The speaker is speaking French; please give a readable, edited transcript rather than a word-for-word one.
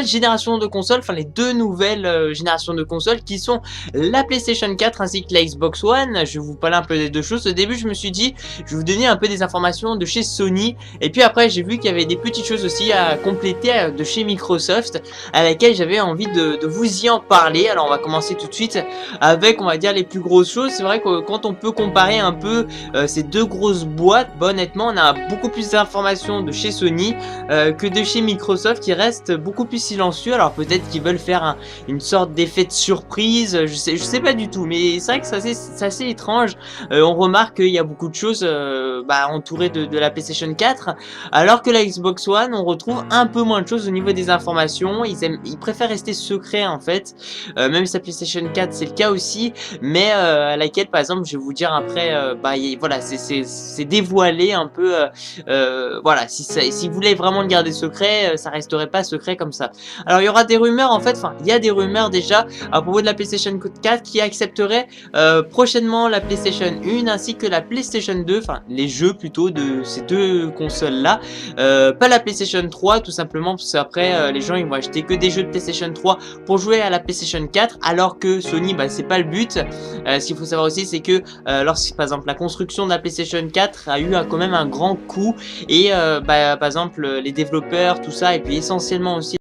nouvelle génération de consoles, enfin les deux nouvelles générations de consoles qui sont la PlayStation 4 ainsi que la Xbox One. Je vais vous parler un peu des deux choses. Au début je me suis dit je vais vous donner un peu des informations de chez Sony, et puis après j'ai vu qu'il y avait des petites choses aussi à compléter de chez Microsoft à laquelle j'avais envie de vous y en parler. Alors on va commencer tout de suite avec, on va dire, les plus grosses choses. C'est vrai que quand on peut comparer un peu ces deux grosses boîtes, honnêtement on a beaucoup plus d'informations de chez Sony que de chez Microsoft, qui reste beaucoup plus silencieux. Alors peut-être qu'ils veulent faire une sorte d'effet de surprise, je sais pas du tout, mais c'est vrai que c'est assez étrange. On remarque qu'il y a beaucoup de choses entourées de la PlayStation 4, alors que la Xbox One on retrouve un peu moins de choses au niveau des informations. Ils préfèrent rester secrets en fait, même si la PlayStation 4 c'est le cas aussi, mais à laquelle par exemple je vais vous dire après, voilà, c'est dévoilé un peu, voilà, si vous voulez vraiment le garder secret, ça resterait pas secret comme ça. Alors il y aura des rumeurs en fait, enfin il y a des rumeurs déjà à propos de la PlayStation 4 qui accepterait prochainement la PlayStation 1 ainsi que la PlayStation 2, enfin les jeux plutôt de ces deux consoles là, pas la PlayStation 3 tout simplement parce qu'après les gens ils vont acheter que des jeux de PlayStation 3 pour jouer à la PlayStation 4, alors que Sony c'est pas le but. Ce qu'il faut savoir aussi c'est que lorsque par exemple la construction de la PlayStation 4 a eu quand même un grand coût, et par exemple les développeurs tout ça, et puis essentiellement aussi